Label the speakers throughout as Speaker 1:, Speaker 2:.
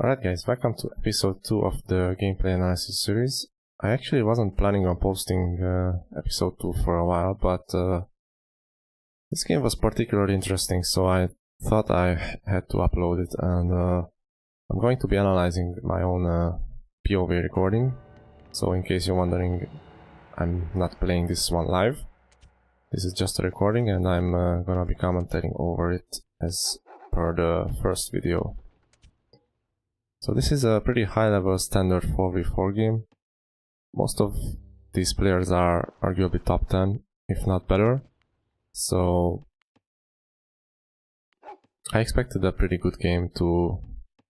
Speaker 1: Alright guys, welcome to episode 2 of the gameplay analysis series. I actually wasn't planning on posting episode 2 for a while, but this game was particularly interesting, so I thought I had to upload it, and I'm going to be analyzing my own POV recording. So in case you're wondering, I'm not playing this one live. This is just a recording, and I'm gonna be commentating over it as per the first video. So this is a pretty high-level standard 4v4 game. Most of these players are arguably top 10, if not better. So I expected a pretty good game to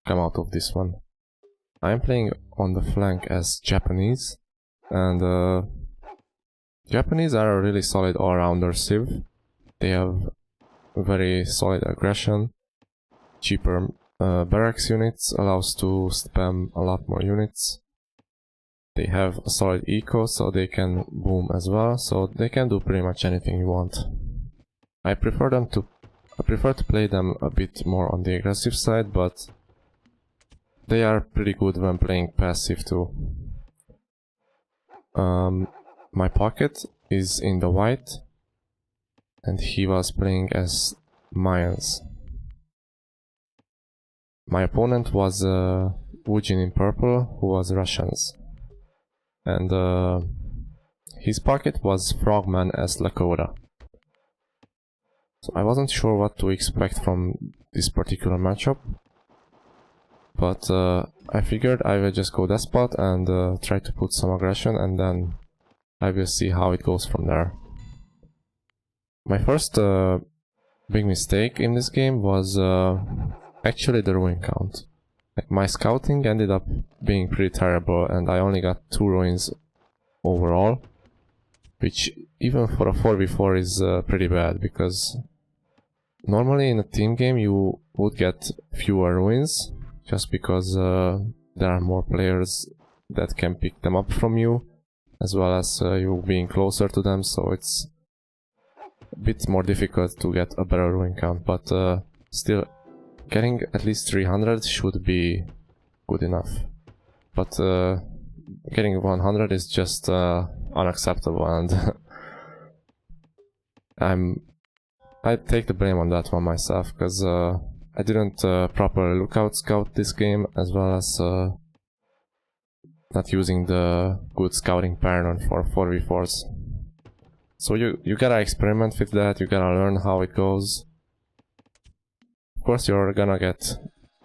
Speaker 1: come out of this one. I am playing on the flank as Japanese, and Japanese are a really solid all-rounder civ. They have very solid aggression, cheaper barracks units, allows to spam a lot more units. They have a solid eco, so they can boom as well, so they can do pretty much anything you want. I prefer to play them a bit more on the aggressive side, but they are pretty good when playing passive too. My pocket is in the white, and he was playing as Mayans. My opponent was Wujin in purple, who was Russians. And his pocket was Frogman as Lakota. So I wasn't sure what to expect from this particular matchup, but I figured I will just go Despot and try to put some aggression, and then I will see how it goes from there. My first big mistake in this game was actually the ruin count. Like, my scouting ended up being pretty terrible, and I only got 2 ruins overall, which even for a 4v4 is pretty bad, because normally in a team game you would get fewer ruins, just because there are more players that can pick them up from you, as well as you being closer to them, so it's a bit more difficult to get a better ruin count, but still, getting at least 300 should be good enough. But getting 100 is just unacceptable, and I take the blame on that one myself, because I didn't properly scout this game, as well as not using the good scouting pattern for 4v4s. So you gotta experiment with that, you gotta learn how it goes. Of course, you're gonna get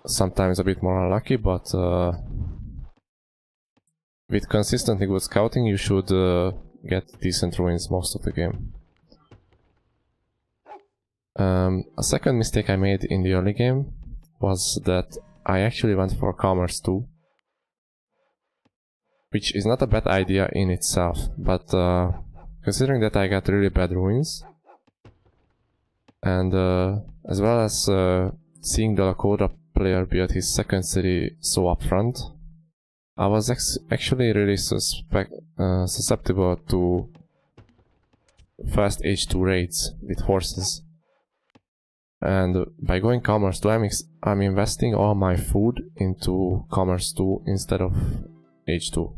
Speaker 1: sometimes a bit more unlucky, but with consistently good scouting you should get decent ruins most of the game. A second mistake I made in the early game was that I actually went for Commerce 2, which is not a bad idea in itself, but considering that I got really bad ruins, and as well as seeing the Lakota player build his second city so upfront, I was actually really susceptible to fast H2 raids with horses. And by going Commerce 2, I'm investing all my food into Commerce 2 instead of H2,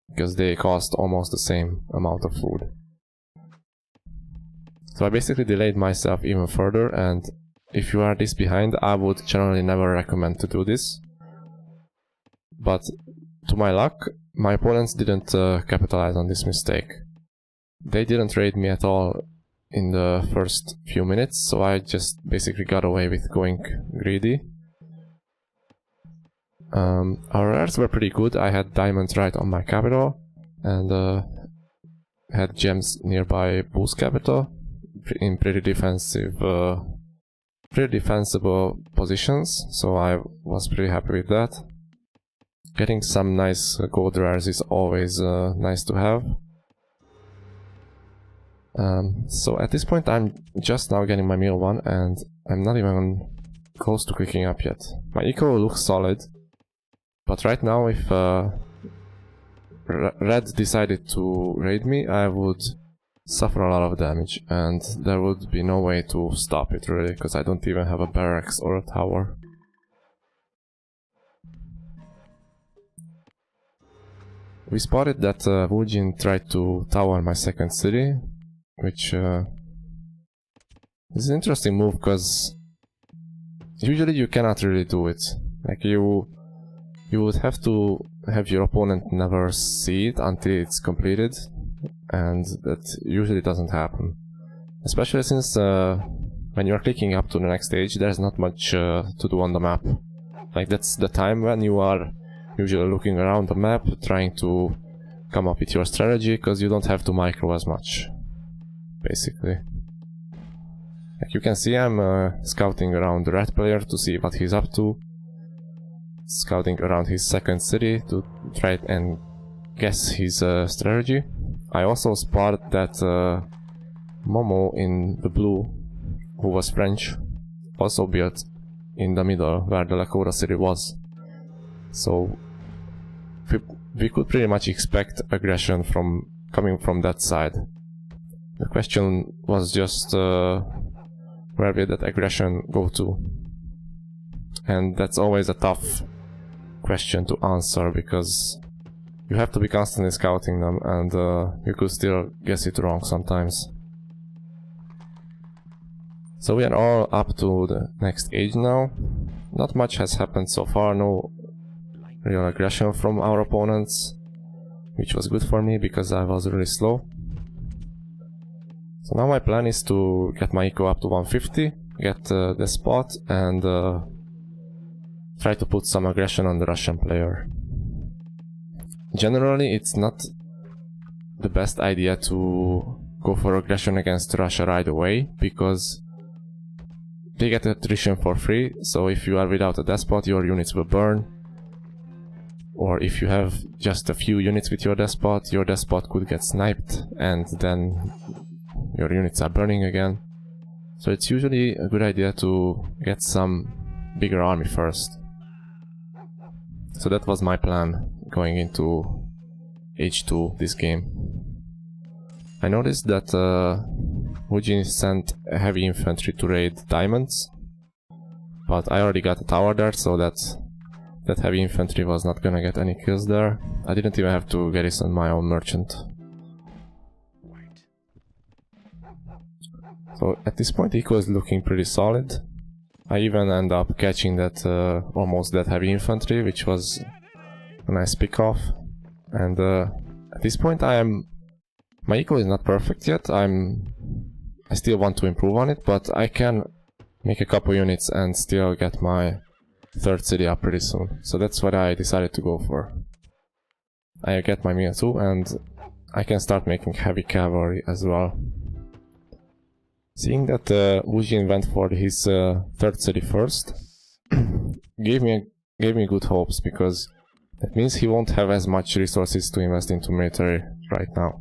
Speaker 1: because they cost almost the same amount of food. So I basically delayed myself even further, and if you are this behind, I would generally never recommend to do this. But to my luck, my opponents didn't capitalize on this mistake. They didn't raid me at all in the first few minutes, so I just basically got away with going greedy. Our rares were pretty good. I had diamonds right on my capital, and had gems nearby Boo's capital in pretty defensible positions, so I was pretty happy with that. Getting some nice gold rares is always nice to have. So at this point I'm just now getting my meal 1, and I'm not even close to clicking up yet. My eco looks solid, but right now if Red decided to raid me, I would suffer a lot of damage, and there would be no way to stop it really, because I don't even have a barracks or a tower. we spotted that Wujin tried to tower my second city, which is an interesting move because usually you cannot really do it. Like you would have to have your opponent never see it until it's completed, and that usually doesn't happen. Especially since when you're clicking up to the next stage, there's not much to do on the map. Like that's the time when you are usually looking around the map, trying to come up with your strategy, because you don't have to micro as much, basically. Like you can see, I'm scouting around the red player to see what he's up to, scouting around his second city to try and guess his strategy. I also spotted that Momo in the blue, who was French, also built in the middle where the Lakota city was. So we could pretty much expect aggression coming from that side. The question was just where will that aggression go to? And that's always a tough question to answer, because you have to be constantly scouting them, and you could still guess it wrong sometimes. So we are all up to the next age now. Not much has happened so far, no real aggression from our opponents, which was good for me because I was really slow. So now my plan is to get my eco up to 150, get the spot, and try to put some aggression on the Russian player. Generally, it's not the best idea to go for aggression against Russia right away, because they get attrition for free, so if you are without a despot, your units will burn. Or if you have just a few units with your despot could get sniped, and then your units are burning again. So it's usually a good idea to get some bigger army first. So that was my plan going into H2 this game. I noticed that Wujin sent heavy infantry to raid diamonds, but I already got a tower there, so that heavy infantry was not gonna get any kills there. I didn't even have to garrison my own merchant. So at this point eco is looking pretty solid. I even end up catching that almost that heavy infantry, which was a nice pick off. And at this point my eco is not perfect yet. I still want to improve on it, but I can make a couple units and still get my third city up pretty soon. So that's what I decided to go for. I get my Mia 2 and I can start making heavy cavalry as well. Seeing that Wujin went for his third city first gave me good hopes, because that means he won't have as much resources to invest into military right now.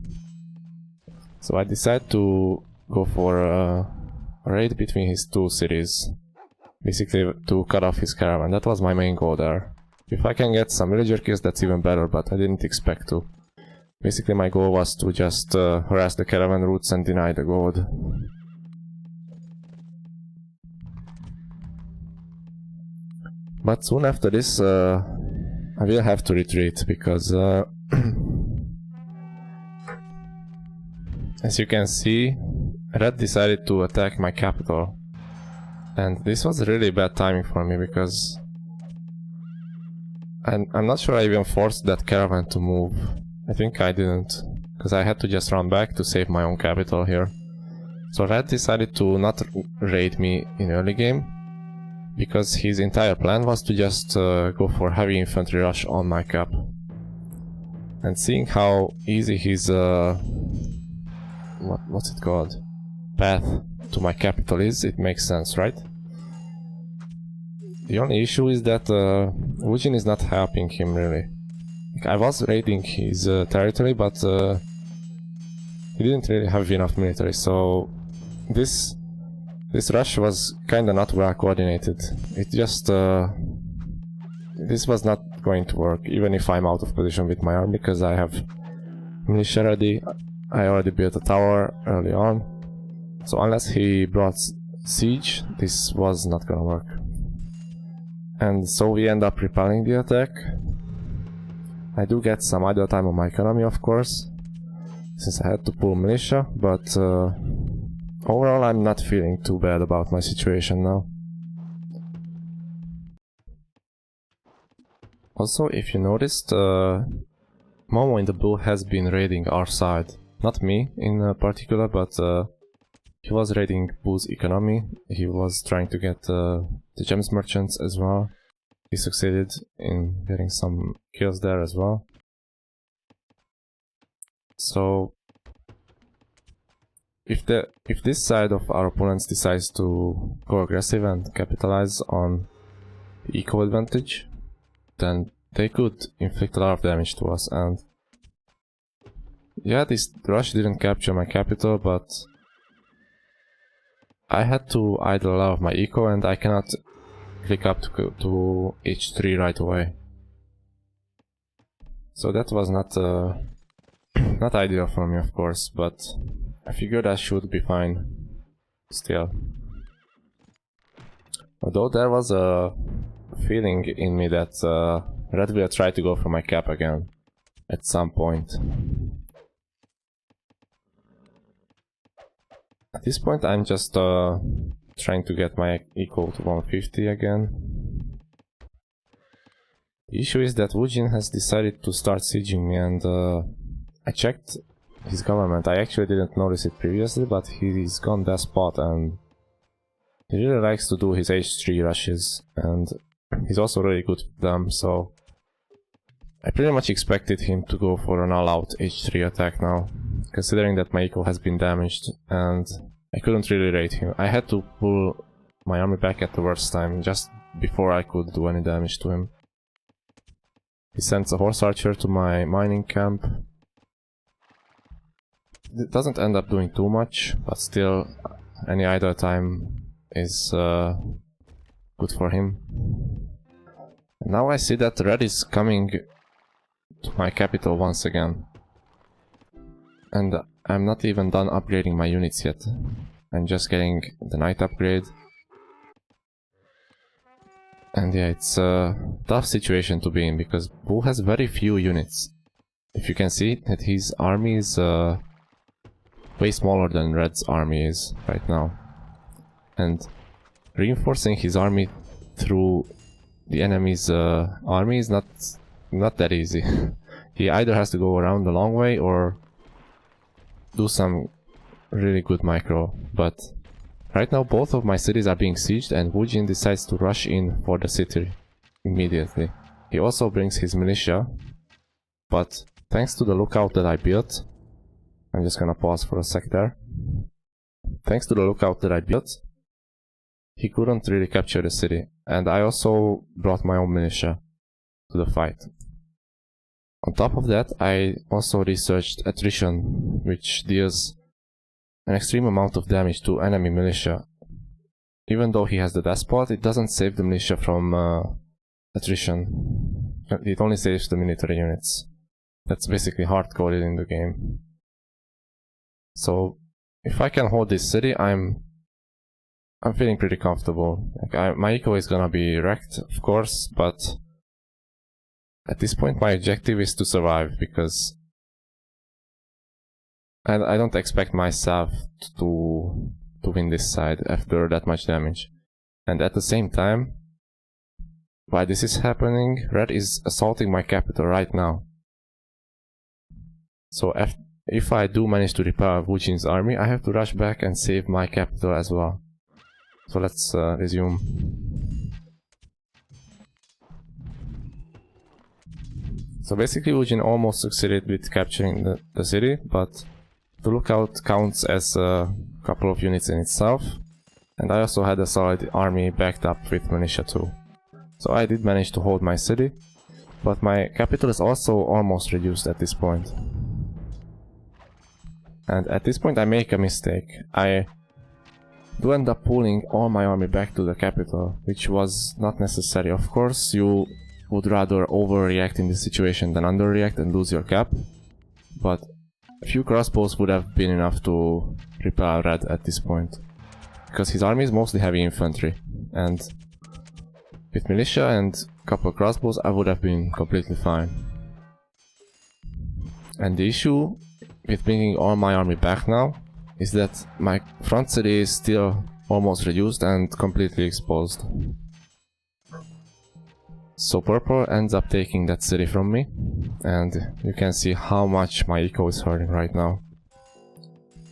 Speaker 1: So I decided to go for a raid between his two cities, basically to cut off his caravan. That was my main goal there. If I can get some villager kills, that's even better, but I didn't expect to. Basically my goal was to just harass the caravan routes and deny the gold. But soon after this I will have to retreat, because as you can see, Red decided to attack my capital. And this was really bad timing for me, because I'm not sure I even forced that caravan to move. I think I didn't, because I had to just run back to save my own capital here. So Red decided to not raid me in early game, because his entire plan was to just go for heavy infantry rush on my cap. And seeing how easy his what's it called? Path to my capital is, it makes sense, right? The only issue is that Wujin is not helping him really. Like, I was raiding his territory, but he didn't really have enough military, so this rush was kinda not well coordinated. It just this was not going to work, even if I'm out of position with my army, because I have militia ready. I already built a tower early on, so unless he brought siege, this was not gonna work. And so we end up repelling the attack. I do get some idle time on my economy, of course, since I had to pull militia, but overall I'm not feeling too bad about my situation now. Also, if you noticed, Momo in the blue has been raiding our side. Not me in particular, but he was raiding Boo's economy. He was trying to get the gems merchants as well. He succeeded in getting some kills there as well. So if this side of our opponents decides to go aggressive and capitalize on the eco advantage, then they could inflict a lot of damage to us. And yeah, this rush didn't capture my capital, but I had to idle a lot of my eco, and I cannot click up to H3 right away. So that was not not ideal for me, of course, but I figured I should be fine still. Although there was a feeling in me that Red will try to go for my cap again at some point. At this point I'm just trying to get my equal to 150 again. The issue is that Woojin has decided to start sieging me, and I checked his government. I actually didn't notice it previously, but he's gone that spot and he really likes to do his H3 rushes, and he's also really good with them, so I pretty much expected him to go for an all-out H3 attack now, considering that my eco has been damaged and I couldn't really raid him. I had to pull my army back at the worst time, just before I could do any damage to him. He sends a horse archer to my mining camp. It doesn't end up doing too much, but still any idle time is good for him. And now I see that Red is coming to my capital once again. And I'm not even done upgrading my units yet. I'm just getting the knight upgrade. And yeah, it's a tough situation to be in, because Boo has very few units. If you can see that his army is way smaller than Red's army is right now. And reinforcing his army through the enemy's army is not that easy. He either has to go around the long way or do some really good micro, but right now both of my cities are being sieged and Woojin decides to rush in for the city immediately. He also brings his militia, but thanks to the lookout that I built, I'm just gonna pause for a sec there. Thanks to the lookout that I built, he couldn't really capture the city, and I also brought my own militia to the fight. On top of that, I also researched attrition, which deals an extreme amount of damage to enemy militia. Even though he has the despot, it doesn't save the militia from attrition. It only saves the military units. That's basically hard-coded in the game. So if I can hold this city, I'm feeling pretty comfortable. Like my eco is gonna be wrecked, of course, but at this point my objective is to survive, because I don't expect myself to win this side after that much damage. And at the same time, while this is happening, Red is assaulting my capital right now. So if I do manage to repel Woojin's army, I have to rush back and save my capital as well. So let's resume. So basically Woojin almost succeeded with capturing the city, but the lookout counts as a couple of units in itself, and I also had a solid army backed up with militia too. So I did manage to hold my city, but my capital is also almost reduced at this point. And at this point I make a mistake. I do end up pulling all my army back to the capital, which was not necessary. Of course, you would rather overreact in this situation than underreact and lose your cap, but a few crossbows would have been enough to repel Red at this point, because his army is mostly heavy infantry, and with militia and a couple of crossbows I would have been completely fine. And the issue with bringing all my army back now is that my front city is still almost reduced and completely exposed. So purple ends up taking that city from me, and you can see how much my eco is hurting right now.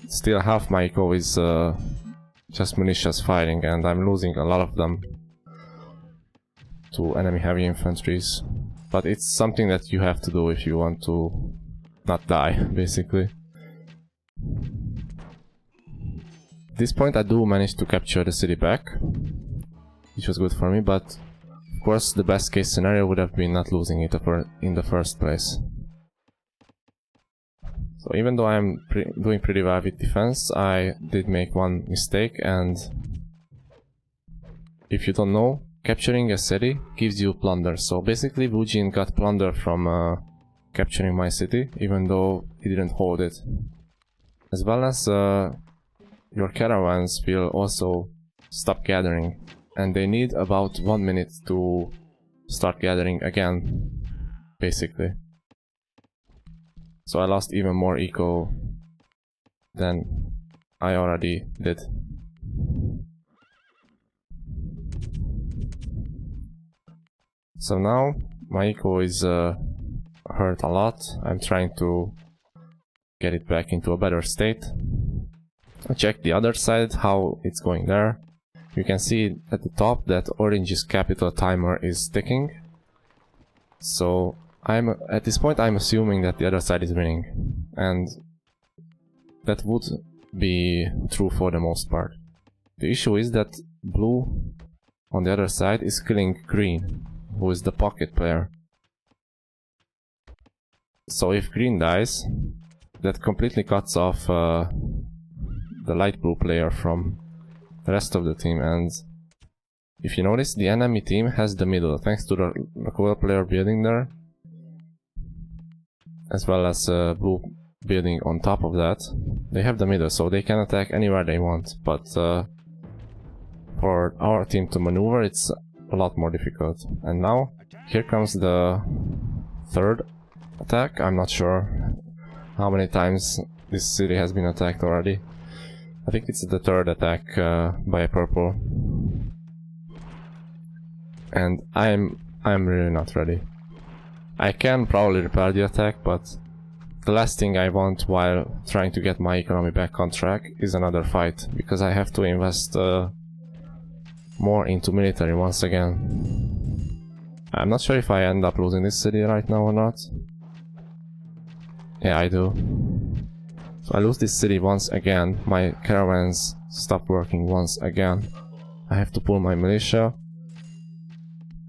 Speaker 1: Still half my eco is just militias fighting, and I'm losing a lot of them to enemy heavy infantries. But it's something that you have to do if you want to not die, basically. At this point I do manage to capture the city back, which was good for me, but of course the best case scenario would have been not losing it in the first place. So even though I'm doing pretty well with defense, I did make one mistake, and if you don't know, capturing a city gives you plunder. So basically Wujin got plunder from capturing my city, even though he didn't hold it. As well as your caravans will also stop gathering, and they need about 1 minute to start gathering again, basically. So I lost even more eco than I already did. So now my eco is hurt a lot. I'm trying to get it back into a better state. I checked the other side, how it's going there. You can see at the top that Orange's capital timer is ticking. So at this point I'm assuming that the other side is winning, and that would be true for the most part. The issue is that blue on the other side is killing green, who is the pocket player. So if green dies, that completely cuts off the light blue player from the rest of the team, and if you notice, the enemy team has the middle, thanks to the local player building there, as well as blue building on top of that. They have the middle, so they can attack anywhere they want, but for our team to maneuver it's a lot more difficult. And now, here comes the third attack. I'm not sure how many times this city has been attacked already. I think it's the third attack by purple. And I'm really not ready. I can probably repair the attack, but the last thing I want while trying to get my economy back on track is another fight, because I have to invest more into military once again. I'm not sure if I end up losing this city right now or not. Yeah, I do. So I lose this city once again, my caravans stop working once again. I have to pull my militia.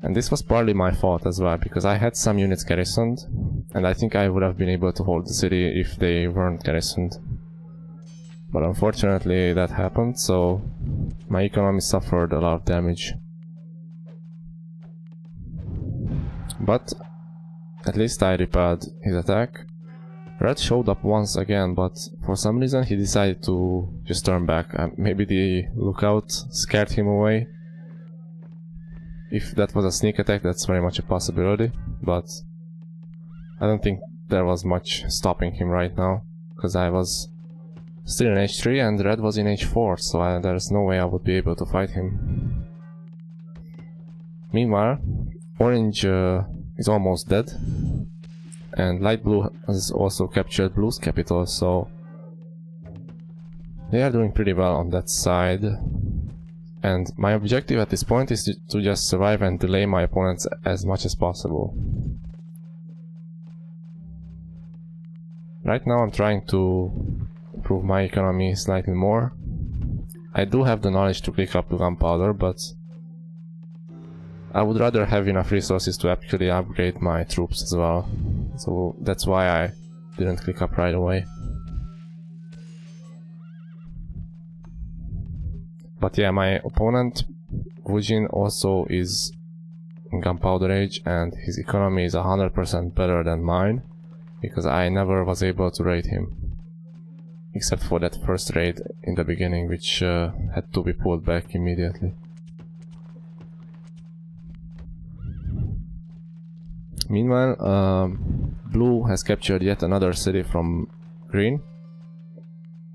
Speaker 1: And this was partly my fault as well, because I had some units garrisoned, and I think I would have been able to hold the city if they weren't garrisoned. But unfortunately that happened, so my economy suffered a lot of damage. But at least I repaired his attack. Red showed up once again, but for some reason he decided to just turn back. Maybe the lookout scared him away. If that was a sneak attack, that's very much a possibility, but I don't think there was much stopping him right now, because I was still in H3 and Red was in H4, so there's no way I would be able to fight him. Meanwhile, Orange is almost dead, and Light Blue has also captured Blue's capital, so they are doing pretty well on that side. And my objective at this point is to just survive and delay my opponents as much as possible. Right now I'm trying to improve my economy slightly more. I do have the knowledge to click up to gunpowder, but I would rather have enough resources to actually upgrade my troops as well. So that's why I didn't click up right away. But yeah, my opponent, Wujin, also is in gunpowder age, and his economy is 100% better than mine, because I never was able to raid him. Except for that first raid in the beginning, which had to be pulled back immediately. Meanwhile, blue has captured yet another city from green,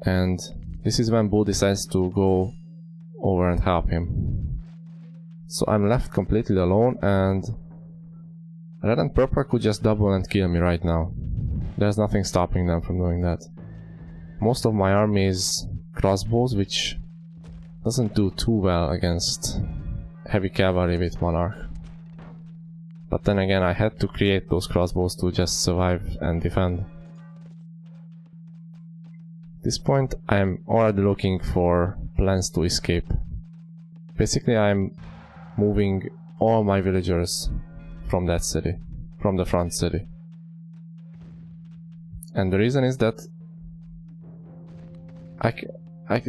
Speaker 1: and this is when blue decides to go over and help him. So I'm left completely alone, and red and purple could just double and kill me right now. There's nothing stopping them from doing that. Most of my army is crossbows, which doesn't do too well against heavy cavalry with Monarch. But then again, I had to create those crossbows to just survive and defend. At this point, I'm already looking for plans to escape. Basically, I'm moving all my villagers from that city, from the front city. And the reason is that I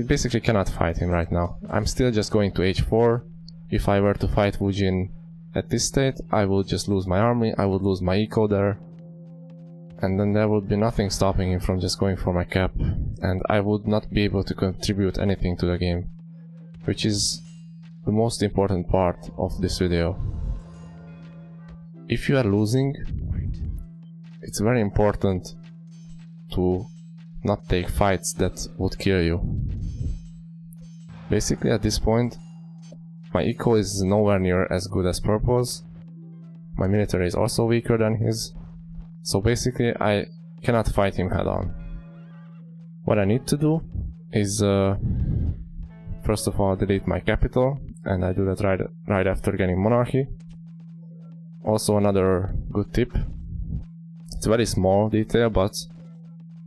Speaker 1: basically cannot fight him right now. I'm still just going to h4. If I were to fight Wu Jin at this state, I would just lose my army, I would lose my eco there. And then there would be nothing stopping him from just going for my cap. And I would not be able to contribute anything to the game. Which is the most important part of this video. If you are losing, it's very important to not take fights that would kill you. Basically, at this point, my eco is nowhere near as good as purple's. My military is also weaker than his. So basically, I cannot fight him head on. What I need to do is first of all delete my capital, and I do that right after getting monarchy. Also, another good tip. It's a very small detail, but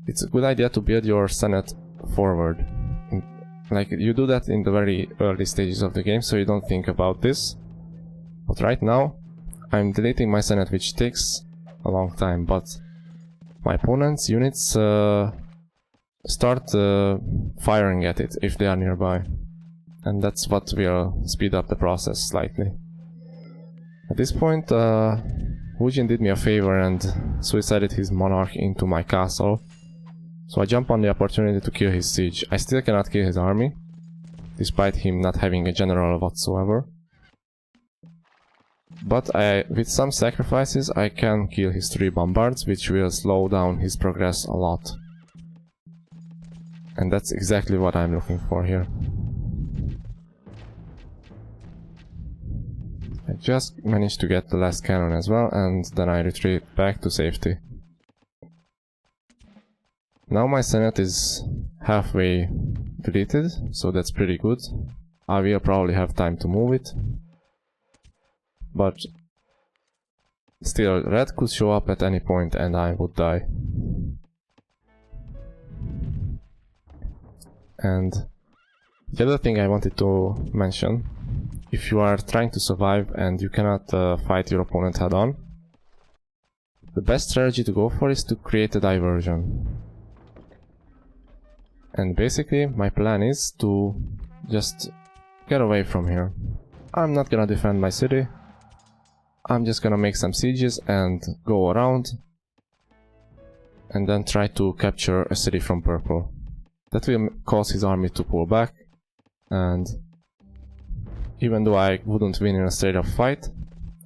Speaker 1: it's a good idea to build your Senate forward. Like, you do that in the very early stages of the game, so you don't think about this. But right now, I'm deleting my Senate, which takes a long time, but my opponent's units start firing at it if they are nearby. And that's what will speed up the process slightly. At this point, Wu Jin did me a favor and suicided his monarch into my castle. So I jump on the opportunity to kill his siege. I still cannot kill his army, despite him not having a general whatsoever. But with some sacrifices, I can kill his 3 bombards, which will slow down his progress a lot. And that's exactly what I'm looking for here. I just managed to get the last cannon as well, and then I retreat back to safety. Now my Senate is halfway deleted, so that's pretty good. I will probably have time to move it. But still, red could show up at any point and I would die. And the other thing I wanted to mention, if you are trying to survive and you cannot fight your opponent head on, the best strategy to go for is to create a diversion. And basically, my plan is to just get away from here. I'm not gonna defend my city. I'm just gonna make some sieges and go around. And then try to capture a city from purple. That will cause his army to pull back. And even though I wouldn't win in a straight up fight,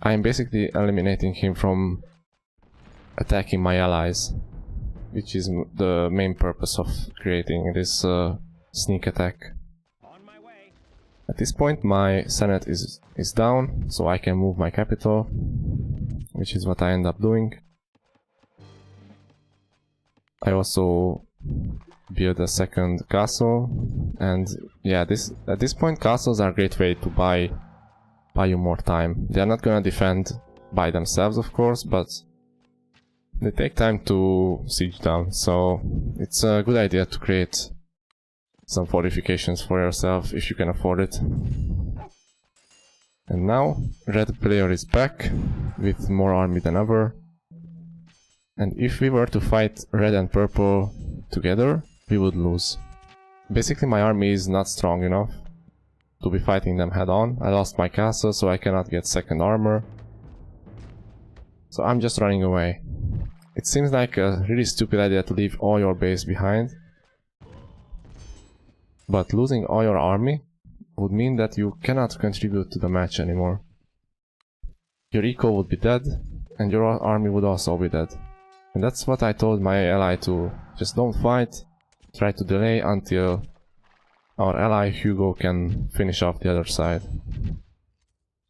Speaker 1: I'm basically eliminating him from attacking my allies. Which is the main purpose of creating this sneak attack. At this point my Senate is down, so I can move my capital, which is what I end up doing. I also build a second castle, and yeah, at this point castles are a great way to buy you more time. They are not gonna defend by themselves, of course, but they take time to siege down, so it's a good idea to create some fortifications for yourself if you can afford it. And now, red player is back with more army than ever. And if we were to fight red and purple together, we would lose. Basically, my army is not strong enough to be fighting them head on. I lost my castle, so I cannot get second armor. So I'm just running away. It seems like a really stupid idea to leave all your base behind. But losing all your army would mean that you cannot contribute to the match anymore. Your eco would be dead, and your army would also be dead. And that's what I told my ally to just don't fight, try to delay until our ally Hugo can finish off the other side.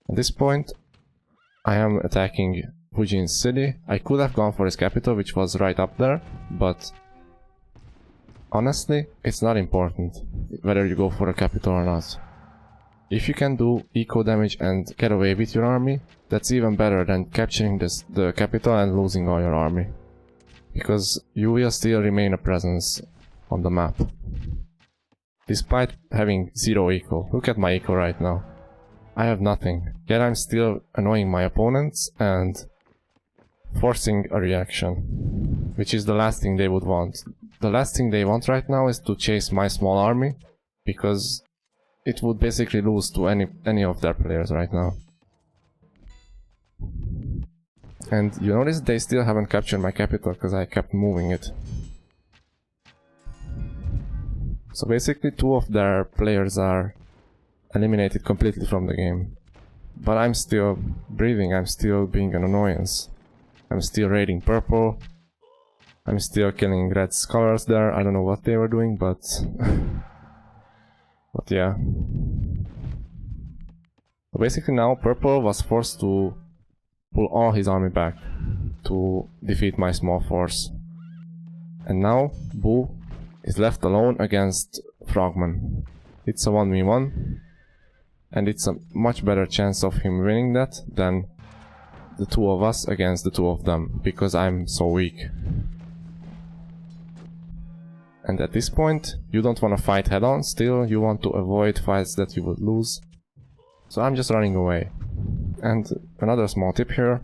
Speaker 1: At this point, I am attacking Fujin's city. I could have gone for his capital, which was right up there, but honestly, it's not important whether you go for a capital or not. If you can do eco damage and get away with your army, that's even better than capturing the capital and losing all your army. Because you will still remain a presence on the map. Despite having 0 eco. Look at my eco right now. I have nothing. Yet I'm still annoying my opponents and forcing a reaction. Which is the last thing they would want. The last thing they want right now is to chase my small army, because it would basically lose to any of their players right now. And you notice they still haven't captured my capital because I kept moving it. So basically 2 of their players are eliminated completely from the game. But I'm still breathing, I'm still being an annoyance. I'm still raiding purple. I'm still killing red scholars there. I don't know what they were doing, but... but yeah. So basically now purple was forced to pull all his army back to defeat my small force. And now Boo is left alone against Frogman. It's a 1v1, and it's a much better chance of him winning that than the 2 of us against the 2 of them, because I'm so weak. And at this point, you don't want to fight head-on, still you want to avoid fights that you would lose. So I'm just running away. And another small tip here,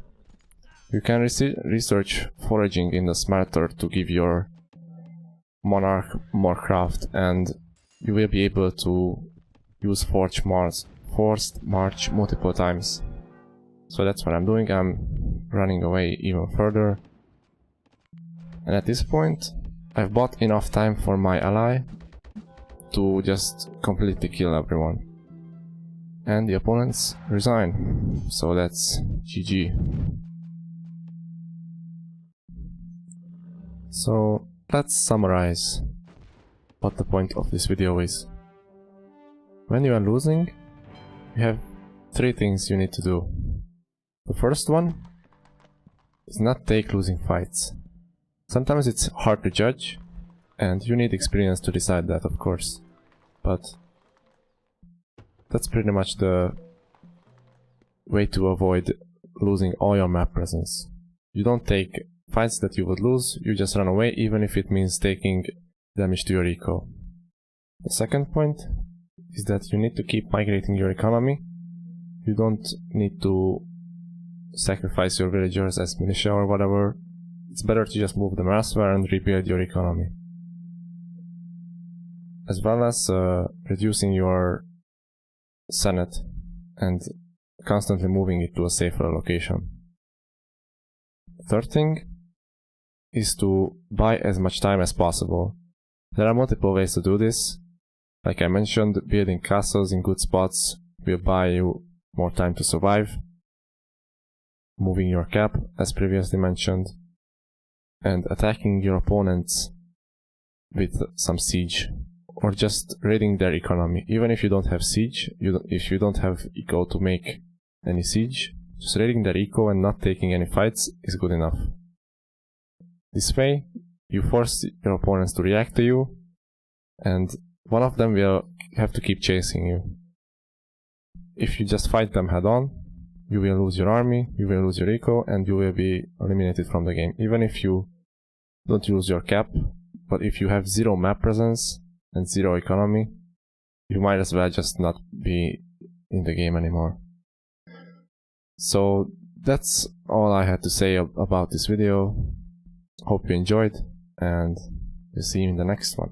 Speaker 1: you can research foraging in the smelter to give your monarch more craft, and you will be able to use forced march multiple times. So that's what I'm doing, I'm running away even further. And at this point, I've bought enough time for my ally to just completely kill everyone. And the opponents resign. So that's GG. So let's summarize what the point of this video is. When you are losing, you have 3 things you need to do. The first one is not take losing fights. Sometimes it's hard to judge, and you need experience to decide that, of course. But that's pretty much the way to avoid losing all your map presence. You don't take fights that you would lose, you just run away, even if it means taking damage to your eco. The second point is that you need to keep migrating your economy. You don't need to sacrifice your villagers as militia or whatever. It's better to just move them elsewhere and rebuild your economy. As well as reducing your Senate and constantly moving it to a safer location. Third thing is to buy as much time as possible. There are multiple ways to do this. Like I mentioned, building castles in good spots will buy you more time to survive. Moving your cap, as previously mentioned. And attacking your opponents with some siege. Or just raiding their economy. Even if you don't have siege, if you don't have eco to make any siege, just raiding their eco and not taking any fights is good enough. This way, you force your opponents to react to you, and one of them will have to keep chasing you. If you just fight them head on, you will lose your army, you will lose your eco, and you will be eliminated from the game. Even if you don't use your cap, but if you have 0 map presence and 0 economy, you might as well just not be in the game anymore. So that's all I had to say about this video. Hope you enjoyed, and we'll see you in the next one.